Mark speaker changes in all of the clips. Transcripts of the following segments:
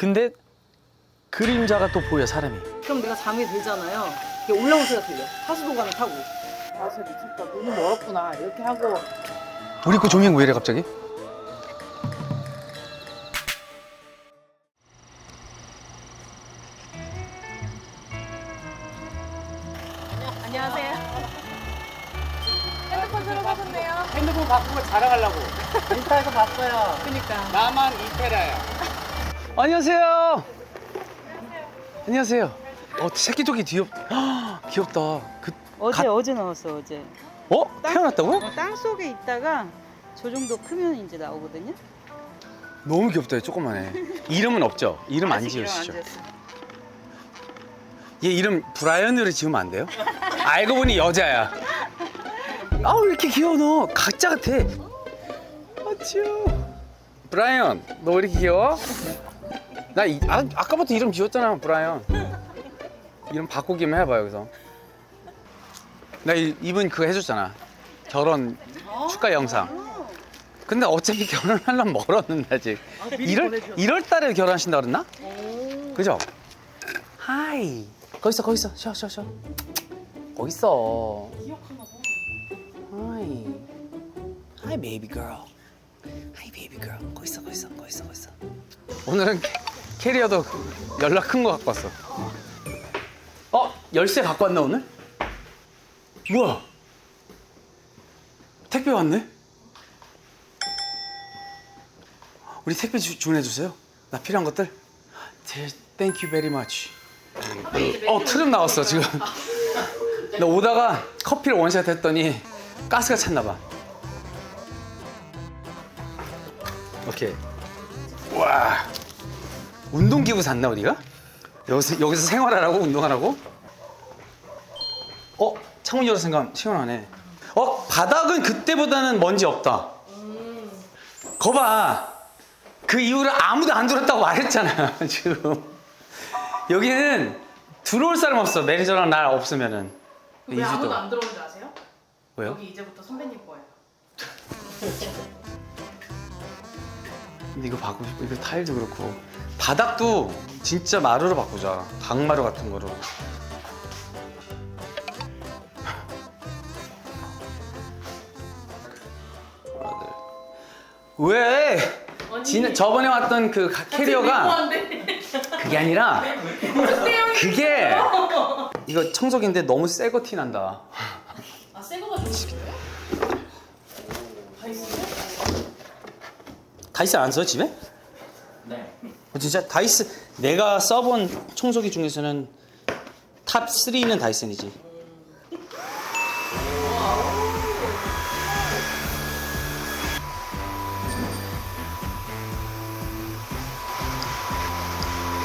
Speaker 1: 근데 그림자가 또 보여, 사람이.
Speaker 2: 그럼 내가 잠이 들잖아요. 이게 올라온 소리가 들려. 하수도관을 타고. 아, 진짜 미쳤다. 너무 멀었구나. 이렇게 하고.
Speaker 1: 우리 거 조명 왜 이래 갑자기?
Speaker 2: 안녕하세요. 핸드폰 들어가셨네요.
Speaker 3: 핸드폰 바꾼 거 자랑하려고.
Speaker 2: 인스타에서 봤어요. 그니까.
Speaker 3: 나만 이테라야.
Speaker 1: 안녕하세요. 안녕하세요. 새끼토끼 귀엽다.
Speaker 4: 어제 나왔어 어제.
Speaker 1: 태어났다고?
Speaker 4: 땅 속에 있다가 저 정도 크면 이제 나오거든요.
Speaker 1: 너무 귀엽다, 조그만해. 이름은 없죠? 이름 안
Speaker 4: 아직 이름 안
Speaker 1: 지으시죠?
Speaker 4: 지었어.
Speaker 1: 얘 이름 브라이언으로 지으면 안 돼요? 알고 보니 여자야. 왜 이렇게 귀여워, 너. 가짜 같아. 아쭈. 브라이언, 너 왜 이렇게 귀여워? 아까부터 이름 지었잖아, 브라이언. 이름 바꾸기만 해봐, 여기서. 나 이분 그거 해줬잖아. 결혼 축하 영상. 근데 어차피 결혼하려면 멀었는데, 아직. 1월 달에 결혼하신다 그랬나? 그죠? 하이. 거기 있어. 쉬어. 거기 있어.
Speaker 2: 기억하나 봐.
Speaker 1: Hi, baby girl. Hi, baby girl. 거기 있어. 오늘은 캐리어도 연락 큰 거 갖고 왔어. 열쇠 갖고 왔나, 오늘? 뭐야? 택배 왔네? 우리 택배 주문해주세요. 나 필요한 것들. Thank you very much. 트름 나왔어, 지금. 나 오다가 커피를 원샷 했더니 가스가 찼나 봐. 오케이. 와. 운동기구 샀나, 우리가? 여기서 생활하라고? 운동하라고? 창문 열어서 생각 시원하네. 바닥은 그때보다는 먼지 없다. 거봐. 그 이후로 아무도 안 들었다고 말했잖아, 지금. 여기는 들어올 사람 없어, 매니저랑 나 없으면은.
Speaker 2: 왜 아무도 안 들어오는지 아세요?
Speaker 1: 왜요?
Speaker 2: 여기 이제부터 선배님 거예요.
Speaker 1: 근데 이거 바꾸고 싶어. 이거 타일도 그렇고. 바닥도 진짜 마루로 바꾸자. 강마루 같은 거로. 왜? 저번에 왔던 그 캐리어가 그게 아니라 그게 이거 청소기인데 너무 새 거 티 난다.
Speaker 2: 새 거가 좋으신 거예요?
Speaker 1: 다이슨 안 써, 집에?
Speaker 3: 네.
Speaker 1: 진짜 다이슨 내가 써본 청소기 중에서는 탑 3는 다이슨이지.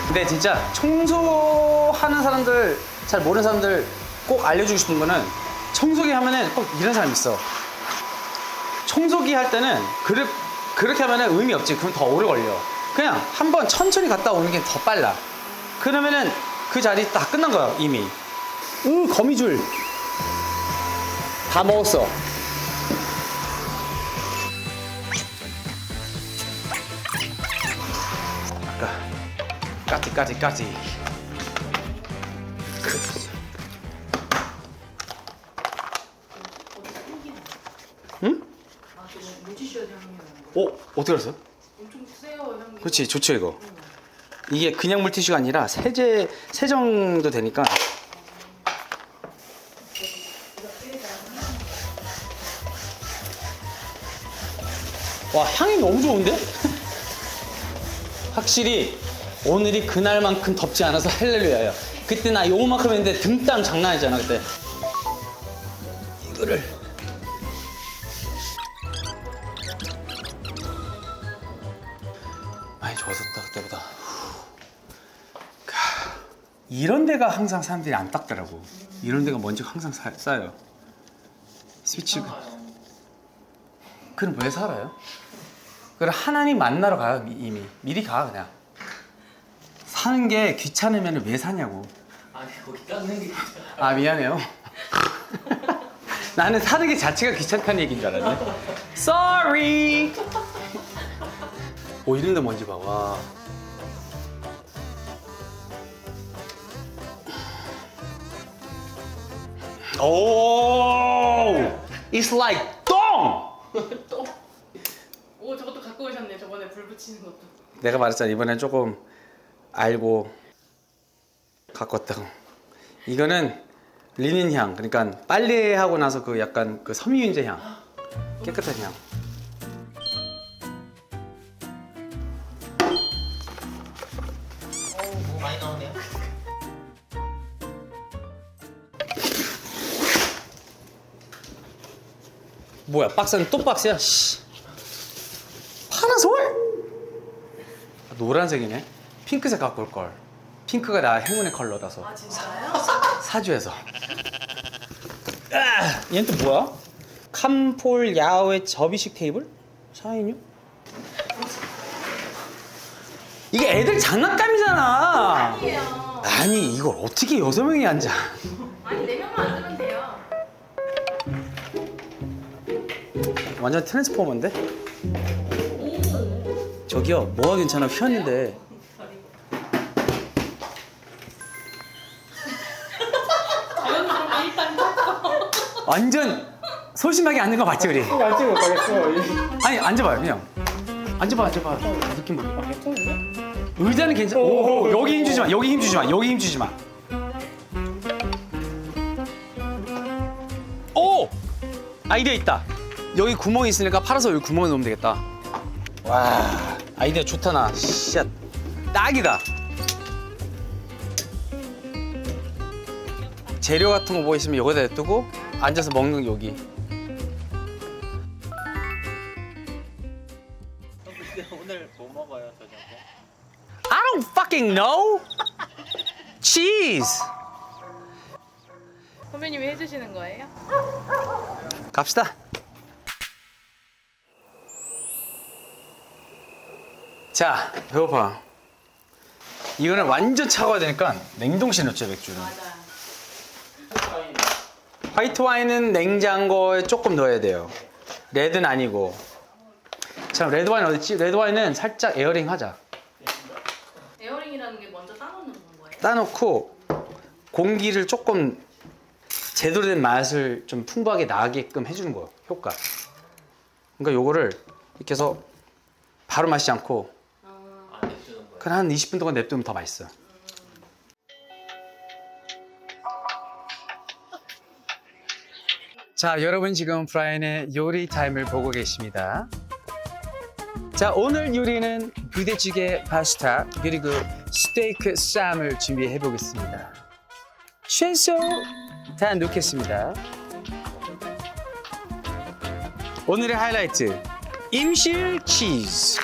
Speaker 1: 근데 진짜 청소하는 사람들, 잘 모르는 사람들 꼭 알려주고 싶은 거는 청소기 하면은 꼭 이런 사람 있어. 청소기 할 때는 그렇게 하면은 의미 없지. 그럼 더 오래 걸려. 그냥 한번 천천히 갔다 오는 게 더 빨라. 그러면은 그 자리 다 끝난 거야, 이미. 거미줄. 다 먹었어. 까지. 응?
Speaker 2: 물티슈 향이 나는 거.
Speaker 1: 어떻게 알았어요?
Speaker 2: 엄청 세요, 향이.
Speaker 1: 그렇지, 좋죠, 이거. 이게 그냥 물티슈가 아니라 세정도 되니까. 와, 향이 너무 좋은데? 확실히 오늘이 그날만큼 덥지 않아서 할렐루야야. 그때 나 요만큼 했는데 등땀 장난 아니잖아, 그때. 이거를 많이 좋아졌다, 그때보다. 이런 데가 항상 사람들이 안 닦더라고. 이런 데가 먼지가 항상 쌓여요. 스위치가. 그럼 왜 살아요? 그럼 하나님 만나러 가요, 이미. 미리 가, 그냥. 사는 게 귀찮으면 왜 사냐고.
Speaker 3: 아니, 거기 닦는 게.
Speaker 1: 미안해요. 나는 사는 게 자체가 귀찮다는 얘기인 줄 알았네. Sorry. 이런 데 먼지 봐, 와. 오, it's like 똥.
Speaker 5: 오 저것도 갖고 오셨네. 저번에 불 붙이는 것도.
Speaker 1: 내가 말했잖아 이번엔 조금 알고 갖고 왔다고. 이거는 리닌 향, 그러니까 빨래하고 나서 그 약간 그 섬유유연제 향, 깨끗한 향.
Speaker 3: 뭐 많이 나오네요.
Speaker 1: 뭐야, 박스는 또 박스야? 씨. 파라솔? 노란색이네. 핑크색 갖고 올 걸. 핑크가 나 행운의 컬러라서.
Speaker 5: 아 진짜요?
Speaker 1: 사주에서. 아, 얘는 또 뭐야? 캄폴 야외 접이식 테이블? 4인용? 이게 애들 장난감이잖아.
Speaker 5: 아니에요.
Speaker 1: 아니 이걸 어떻게 6명이 앉아?
Speaker 5: 아니 4명만 앉으면 돼요.
Speaker 1: 완전 트랜스포머인데? 저기요, 뭐가 괜찮아? 휘었는데.
Speaker 5: 자연스럽게 일단
Speaker 1: 완전 소심하게 앉는 거 맞지 우리?
Speaker 3: 안 찍을 거겠어.
Speaker 1: 아니 앉아봐요 그냥. 앉아봐. 느낌 볼까? 의자는 괜찮아. 오, 여기 힘 주지 마. 여기 힘 주지 마. 여기 힘 주지 마. 오! 아이디어 있다. 여기 구멍이 있으니까 팔아서 여기 구멍에 넣으면 되겠다. 와, 아이디어 좋다 나. 샷. 딱이다. 재료 같은 거 뭐 있으면 여기다 냅두고 앉아서 먹는 거 여기.
Speaker 3: 오늘 뭐 먹어요, 저녁에?
Speaker 1: I don't fucking know. Cheese.
Speaker 5: 선배님이 해주시는 거예요?
Speaker 1: 갑시다. 자, 배고파. 이거는 완전 차가워야 되니까 냉동실에 넣자, 맥주는.
Speaker 5: 맞아.
Speaker 1: 화이트 와인은 냉장고에 조금 넣어야 돼요. 레드는 아니고. 자, 레드 와인 어디 있지? 레드 와인은 살짝 에어링 하자.
Speaker 5: 에어링이라는 게 먼저 따놓는 거예요?
Speaker 1: 따놓고 공기를 조금 제대로 된 맛을 좀 풍부하게 나게끔 해주는 거예요. 효과. 그러니까 요거를 이렇게 해서 바로 마시지 않고
Speaker 3: 안 해주는 거예요.
Speaker 1: 그냥 한 20분 동안 냅두면 더 맛있어. 자, 여러분 지금 브라이언의 요리 타임을 보고 계십니다. 자, 오늘 요리는 부대찌개 파스타 그리고 스테이크 쌈을 준비해 보겠습니다. 채소 다 넣겠습니다. 오늘의 하이라이트 임실 치즈.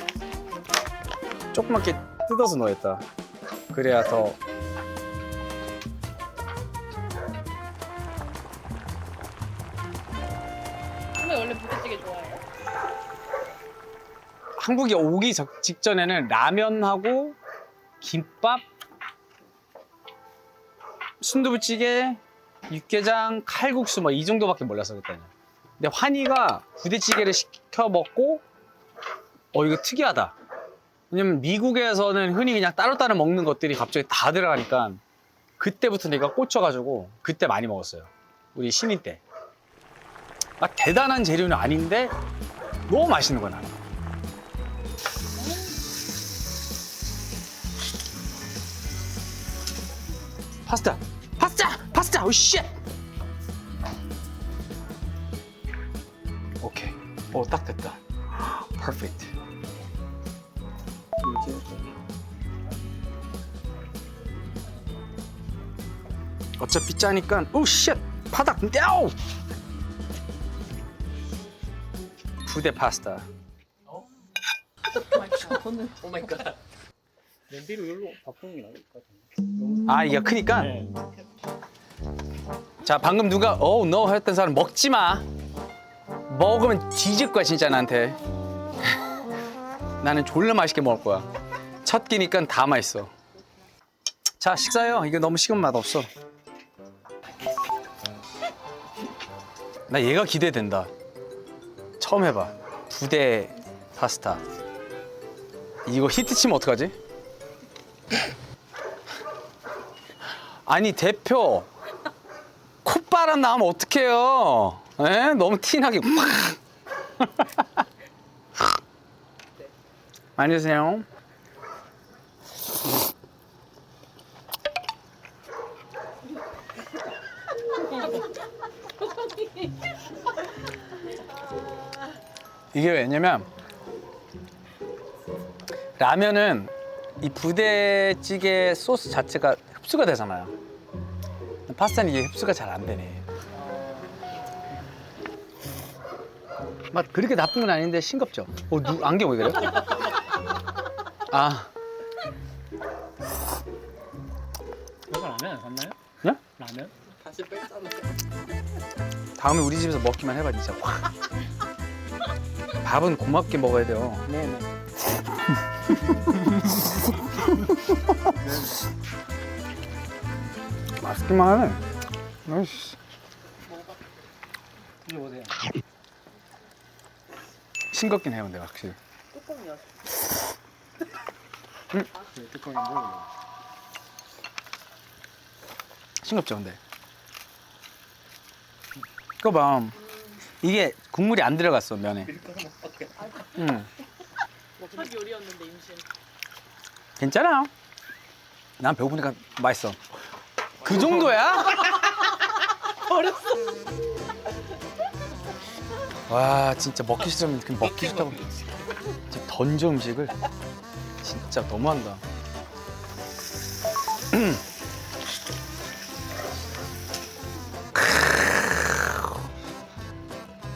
Speaker 1: 조그맣게 뜯어서 넣어야겠다. 그래야 더
Speaker 5: 선배 원래 부대찌개 좋아해요?
Speaker 1: 한국에 오기 직전에는 라면하고 김밥, 순두부찌개, 육개장, 칼국수 뭐 이 정도밖에 몰랐어 그때는. 근데 환희가 부대찌개를 시켜 먹고 이거 특이하다. 왜냐면 미국에서는 흔히 그냥 따로따로 먹는 것들이 갑자기 다 들어가니까 그때부터 내가 꽂혀가지고 그때 많이 먹었어요. 우리 신인 때. 막 대단한 재료는 아닌데 너무 맛있는 거야 나는. 파스타! 오 쉣! 오케이. 딱 됐다. 퍼펙트. 어차피 짜니까 오 쉣! 바닥! 야우! 부대 파스타.
Speaker 2: 오늘
Speaker 3: 오 마이 갓. 냄비로 여기로 바꾸는 게 나을 것 같은데.
Speaker 1: 아, 이게 크니까? 자, 방금 누가 no 했던 사람 먹지 마. 먹으면 뒤질 거야, 진짜 나한테. 나는 졸라 맛있게 먹을 거야. 첫 끼니까 다 맛있어. 자, 식사해요. 이거 너무 식은 맛 없어. 나 얘가 기대된다. 처음 해봐. 부대 파스타. 이거 히트 치면 어떡하지? 아니 대표 콧바람 바람 나면 어떡해요? 에? 너무 티나게 확. 많이 드세요. 이게 왜냐면 라면은 이 부대찌개 소스 자체가 흡수가 되잖아요. 파스타는 이게 흡수가 잘 안 되네. 맛 그렇게 나쁜 건 아닌데 싱겁죠? 안경 왜 그래요? 아,
Speaker 3: 여기 라면 샀나요?
Speaker 1: 네?
Speaker 3: 라면?
Speaker 2: 다시 뺐잖아.
Speaker 1: 다음에 우리 집에서 먹기만 해봐 진짜. 밥은 고맙게 먹어야 돼요.
Speaker 2: 네네.
Speaker 1: 맛있기만 하네. 아이씨.
Speaker 3: 드셔보세요.
Speaker 1: 싱겁긴 해요, 근데 확실히.
Speaker 2: 뚜껑이요.
Speaker 3: 네, 뚜껑이 먹어요.
Speaker 1: 싱겁죠, 근데. 그거 봐. 이게 국물이 안 들어갔어, 면에. 응.
Speaker 5: 첫 요리였는데 임신.
Speaker 1: 괜찮아. 난 배고프니까 맛있어. 그 정도야?
Speaker 2: 버렸어.
Speaker 1: 와, 진짜 먹기 싫으면 그냥 먹기 싫다고. 진짜 던져 음식을. 진짜 너무한다.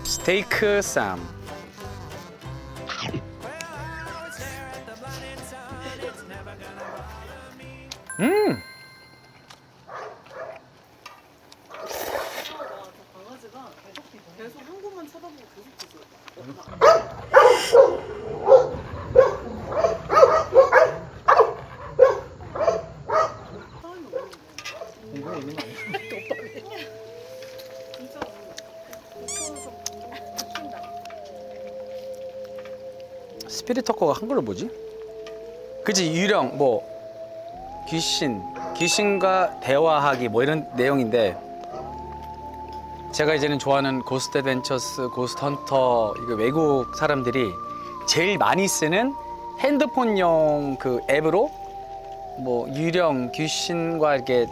Speaker 1: 스테이크 쌈.
Speaker 2: 강아지가 계속 한 곳만 쳐다보고 계속 드세요.
Speaker 3: 궁금해 있는 거 아니에요?
Speaker 1: 스피릿토커가 한글로 뭐지? 그치, 유령 뭐 귀신과 대화하기 뭐 이런 내용인데, 제가 이제는 좋아하는 고스트 애드벤처스, 고스트 헌터, 이거 외국 사람들이 제일 많이 쓰는 핸드폰용 그 앱으로 뭐 유령, 귀신과 이렇게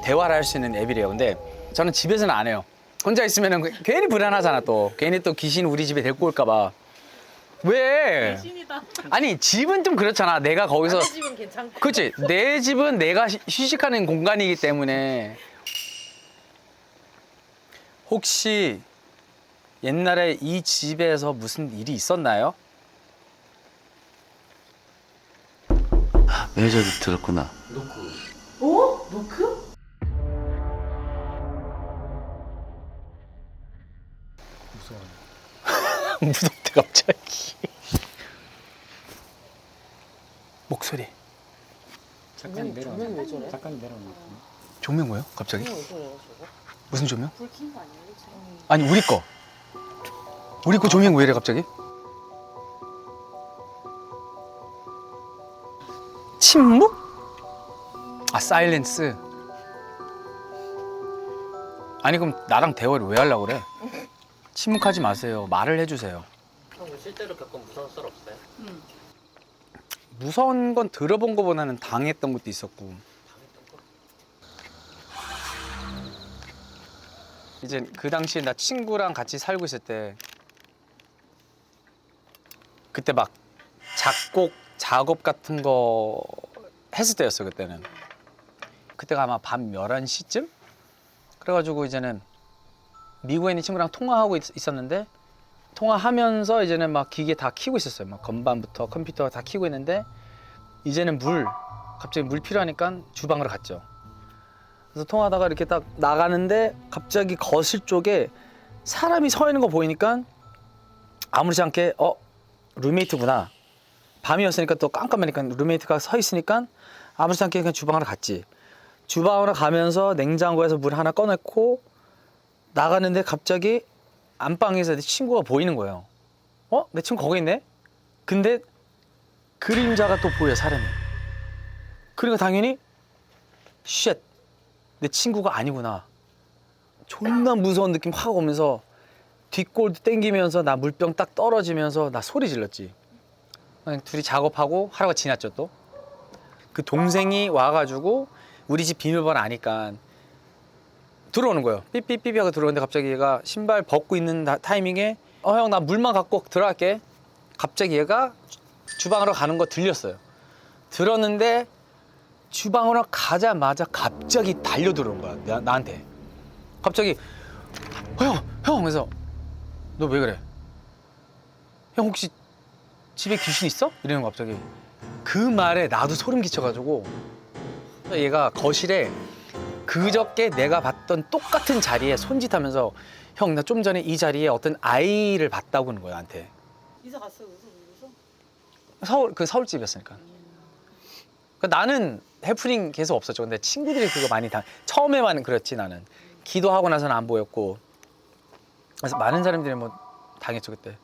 Speaker 1: 대화를 할 수 있는 앱이래요. 근데 저는 집에서는 안 해요. 혼자 있으면 괜히 불안하잖아. 또 괜히 또 귀신 우리 집에 데리고 올까 봐. 왜?
Speaker 5: 신이다.
Speaker 1: 아니 집은 좀 그렇잖아. 내가 거기서,
Speaker 5: 내 집은 괜찮고.
Speaker 1: 그렇지. 내 집은 내가 휴식하는 공간이기 때문에. 혹시 옛날에 이 집에서 무슨 일이 있었나요?
Speaker 6: 매니저도 들었구나.
Speaker 2: 어? 노크?
Speaker 1: 무섭대 갑자기. 목소리.
Speaker 3: 작가님 내려오는
Speaker 2: 조명이 왜 저래?
Speaker 3: 작가님 내려오는 거 같은데.
Speaker 1: 조명 뭐요? 갑자기?
Speaker 2: 왜 저래요 저거?
Speaker 1: 무슨 조명?
Speaker 5: 불 킨 거 아니에요? 지금?
Speaker 1: 아니 우리 거. 우리 거 조명 왜 이래 갑자기? 침묵? 아, 사일렌스. 아니 그럼 나랑 대화를 왜 하려고 그래? 침묵하지 마세요. 말을 해주세요.
Speaker 7: 형 실제로 겪은 무서운 썰 없어요?
Speaker 5: 응.
Speaker 1: 무서운 건 들어본 거보다는 당했던 것도 있었고. 이제 그 당시에 나 친구랑 같이 살고 있을 때, 그때 막 작곡 작업 같은 거 했을 때였어요. 그때는. 그때가 아마 밤 11시쯤? 그래가지고 이제는 미국에 있는 친구랑 통화하고 있었는데, 통화하면서 이제는 막 기계 다 켜고 있었어요. 막 건반부터 컴퓨터 다 켜고 있는데, 이제는 갑자기 물 필요하니까 주방으로 갔죠. 그래서 통화하다가 이렇게 딱 나가는데 갑자기 거실 쪽에 사람이 서 있는 거 보이니까 아무렇지 않게 룸메이트구나. 밤이었으니까 또 깜깜하니까 룸메이트가 서 있으니까 아무렇지 않게 그냥 주방으로 갔지. 주방으로 가면서 냉장고에서 물 하나 꺼냈고 나가는데 갑자기 안방에서 내 친구가 보이는 거예요. 내 친구 거기 있네? 근데 그림자가 또 보여, 사람이. 그러니까 당연히 쉣, 내 친구가 아니구나. 존나 무서운 느낌 확 오면서 뒷골도 땡기면서 나 물병 딱 떨어지면서 나 소리 질렀지. 그냥 둘이 작업하고 하루가 지났죠 또. 그 동생이 와가지고 우리 집 비밀번호 아니까 들어오는 거예요. 삐삐삐삐 하고 들어오는데 갑자기 얘가 신발 벗고 있는 타이밍에 형 나 물만 갖고 들어갈게. 갑자기 얘가 주방으로 가는 거 들렸어요. 들었는데 주방으로 가자마자 갑자기 달려 들어온 거야 나한테. 갑자기 형 그래서 너 왜 그래? 형 혹시 집에 귀신 있어? 이러는 거 갑자기. 그 말에 나도 소름 끼쳐가지고 얘가 거실에 그저께 내가 봤던 똑같은 자리에 손짓하면서 형 나 좀 전에 이 자리에 어떤 아이를 봤다고 하는 거야 나한테.
Speaker 2: 이사 갔어요. 그래서
Speaker 1: 서울집이었으니까. 그러니까 나는 해프닝 계속 없었죠. 근데 친구들이 그거 많이 처음에만 그랬지 나는. 기도하고 나서는 안 보였고. 그래서 많은 사람들이 뭐 당했죠 그때.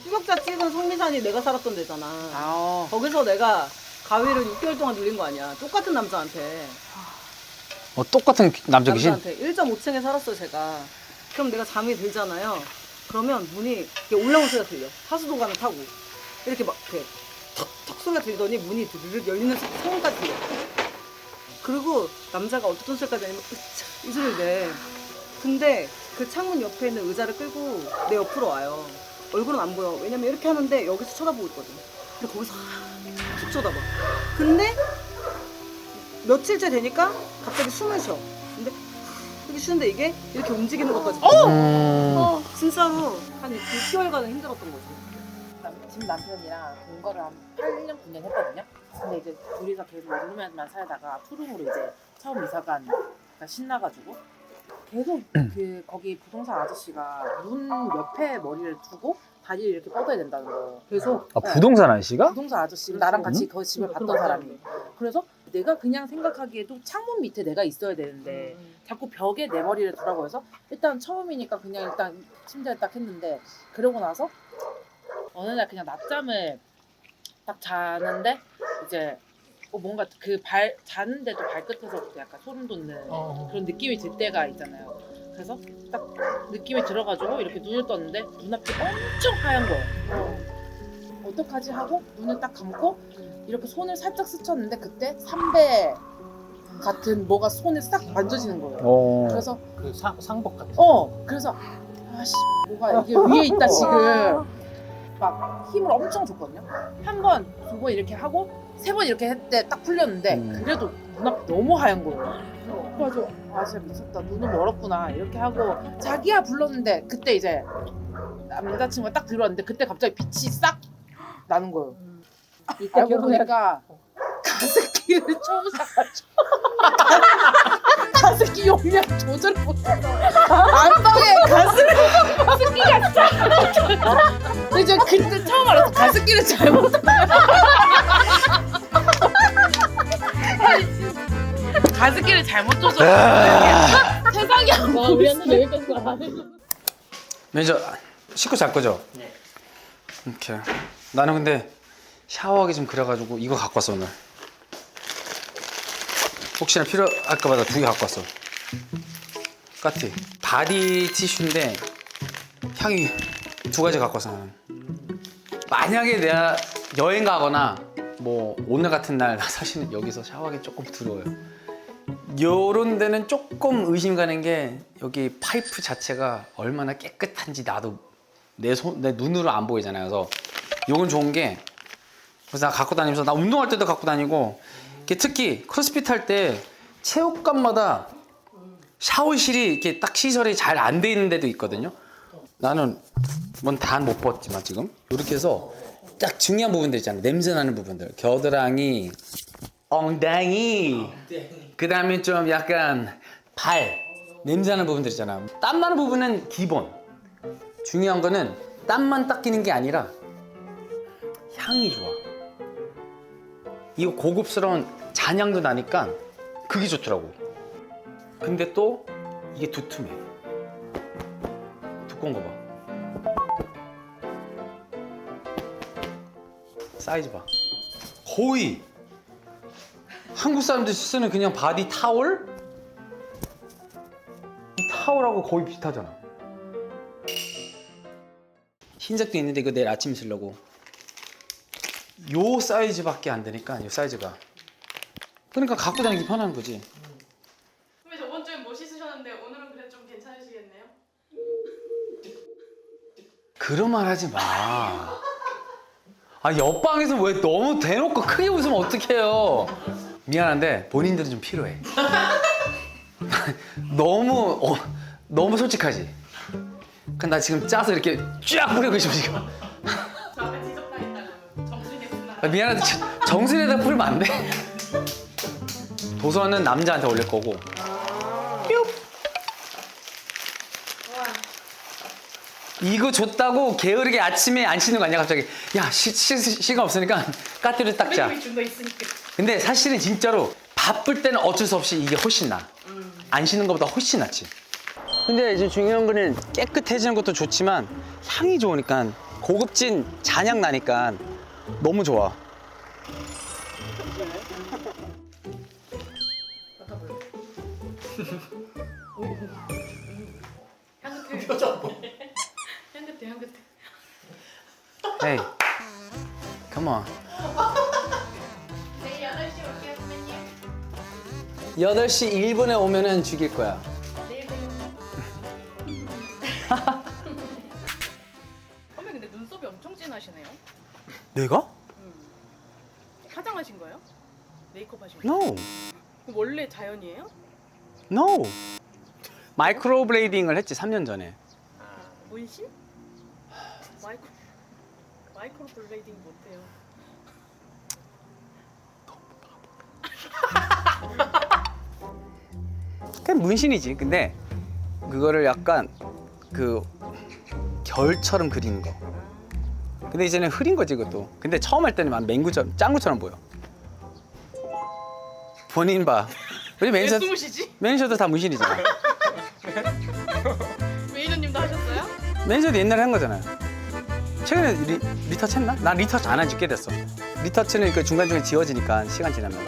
Speaker 2: 추격자 찍은 성미산이 내가 살았던 데잖아.
Speaker 5: 아.
Speaker 2: 거기서 내가 가위를 6개월 동안 눌린 거 아니야. 똑같은 남자한테.
Speaker 1: 똑같은 남자 귀신?
Speaker 2: 남자한테 1.5층에 살았어요 제가. 그럼 내가 잠이 들잖아요. 그러면 문이 이렇게 올라오는 소리가 들려. 하수도관을 타고 이렇게 막 이렇게 턱턱 소리가 들더니 문이 드르륵 열리는 소리까지 들려. 그리고 남자가 어떤 소리까지 하냐면 으차 이 소리를 내. 근데 그 창문 옆에 있는 의자를 끌고 내 옆으로 와요. 얼굴은 안 보여. 왜냐면 이렇게 하는데 여기서 쳐다보고 있거든. 근데 거기서 툭 쳐다봐. 근데 며칠째 되니까 갑자기 숨을 쉬어. 근데 이렇게 쉬는데 이게 이렇게 움직이는 것까지. 진짜로 한 6개월간은 힘들었던 거지.
Speaker 5: 지금 남편이랑 동거를 한 8년, 9년 했거든요. 근데 이제 둘이서 계속 원룸에만 살다가 투룸으로 이제 처음 이사간 그러니까 신나가지고 계속 그 거기 부동산 아저씨가 문 옆에 머리를 두고 다리를 이렇게 뻗어야 된다는 거예요. 계속
Speaker 1: 부동산 아저씨가?
Speaker 5: 부동산 아저씨가 나랑 같이 그 집을 봤던 사람이. 그래서 내가 그냥 생각하기에도 창문 밑에 내가 있어야 되는데 자꾸 벽에 내 머리를 두라고 해서 일단 처음이니까 그냥 일단 침대에 딱 했는데 그러고 나서 어느 날 그냥 낮잠을 딱 자는데 이제 뭔가 그 자는데도 발끝에서부터 약간 소름 돋는 그런 느낌이 들 때가 있잖아요. 그래서 딱 느낌이 들어가지고 이렇게 눈을 떴는데 눈앞이 엄청 하얀 거예요. 어떡하지 하고 눈을 딱 감고 이렇게 손을 살짝 스쳤는데 그때 삼배 같은 뭐가 손에 싹 만져지는 거예요. 그래서
Speaker 3: 그 상복 같은.
Speaker 5: 그래서 아씨 뭐가 이게 위에 있다 지금 막 힘을 엄청 줬거든요. 한 번, 두 번 이렇게 하고 세 번 이렇게 했대 딱 풀렸는데 그래도 눈앞이 너무 하얀 거예요. 그래가지고 아 진짜 미쳤다 눈은 멀었구나 이렇게 하고 자기야 불렀는데 그때 이제 남자친구가 딱 들어왔는데 그때 갑자기 빛이 싹 나는 거예요. 이때 보니까 가습기를 처음 사가지고 가습기 용량 조절을 못해서 안방에 가습기가 싹 이제 그때 처음 알았어. 가습기를 잘못한 가습기를 잘못 조절했어. 세상이 안 보여.
Speaker 7: 우리한테 여기까지 안 해.
Speaker 1: 매니저 씻고 잘 거죠?
Speaker 7: 네.
Speaker 1: 오케이. 나는 근데 샤워하기 좀 그래가지고 이거 갖고 왔어 오늘. 혹시나 필요할까봐 나 2개 갖고 왔어. 까티 바디 티슈인데 향이 2가지 갖고 왔어 나는. 만약에 내가 여행 가거나 뭐 오늘 같은 날 사실은 여기서 샤워하기 조금 두려워요. 요런 데는 조금 의심 가는 게 여기 파이프 자체가 얼마나 깨끗한지 나도 내 눈으로 안 보이잖아요. 그래서 요건 좋은 게 그래서 나 갖고 다니면서 나 운동할 때도 갖고 다니고 특히 크로스핏 할 때 체육관마다 샤워실이 이렇게 딱 시설이 잘 안 돼 있는 데도 있거든요. 나는 뭔 다 못 봤지만 지금 이렇게 해서 딱 중요한 부분들 있잖아요. 냄새 나는 부분들, 겨드랑이, 엉덩이, 그 다음에 좀 약간 발 냄새 나는 부분들 있잖아. 땀 나는 부분은 기본. 중요한 거는 땀만 닦이는 게 아니라 향이 좋아. 이거 고급스러운 잔향도 나니까 그게 좋더라고. 근데 또 이게 두툼해. 두꺼운 거 봐. 사이즈 봐. 거의 한국 사람들이 쓰는 그냥 바디 타올? 타올하고 거의 비슷하잖아. 흰색도 있는데 이거 내일 아침 쓰려고. 요 사이즈밖에 안 되니까 요 사이즈가. 그러니까 갖고 다니기 편한 거지.
Speaker 6: 선배 저번 주엔 뭐 씻으셨는데 오늘은 그래 좀 괜찮으시겠네요?
Speaker 1: 그런 말 하지 마. 아, 옆방에서 왜 너무 대놓고 크게 웃으면 어떡해요. 미안한데 본인들은 좀 필요해. 너무 솔직하지. 근데 나 지금 짜서 이렇게 쫙 뿌리고 싶어 지금.
Speaker 6: 저 앞에 지적당했다고 정수리겠구나.
Speaker 1: 아, 미안한데 정수리에다 뿌리면 안 돼. 도서는 남자한테 올릴 거고. 뿅. 이거 줬다고 게으르게 아침에 안 씻는 거 아니야 갑자기. 야 시간 없으니까 까띠를 닦자.
Speaker 6: 선배님이 준 거 있으니까.
Speaker 1: 근데 사실은 진짜로 바쁠 때는 어쩔 수 없이 이게 훨씬 나. 안 씻는 것보다 훨씬 낫지. 근데 이제 중요한 거는 깨끗해지는 것도 좋지만 향이 좋으니까 고급진 잔향 나니까 너무 좋아.
Speaker 6: 향긋해. 향긋해 향긋해.
Speaker 1: Hey, come on.
Speaker 6: 내일 8시 올게요 선배님.
Speaker 1: 8시 1분에 오면은 죽일 거야.
Speaker 6: 내일 봬요. 선배 근데 눈썹이 엄청 진하시네요.
Speaker 1: 내가?
Speaker 6: 화장하신 거예요? 메이크업 하신 거예요?
Speaker 1: No,
Speaker 6: 그럼 원래 자연이에요?
Speaker 1: no. 마이크로 블레이딩을 했지 3년 전에.
Speaker 6: 문신? 마이크로 블레이딩 못해요.
Speaker 1: 그냥 문신이지. 근데 그거를 약간 그 결처럼 그리는 거. 근데 이제는 흐린 거지 그것도. 근데 처음 할 때는 막 맹구처럼 짱구처럼 보여. 본인 봐. 우리
Speaker 6: 왜
Speaker 1: 매니저
Speaker 6: 숨으시지?
Speaker 1: 매니저도 다 문신이잖아.
Speaker 6: 매니저님도 하셨어요?
Speaker 1: 매니저도 옛날에 한 거잖아요. 최근에 리터치 했나? 난 리터치 안 한 지 꽤 됐어. 리터치는 그 중간중간 지워지니까 시간 지나면.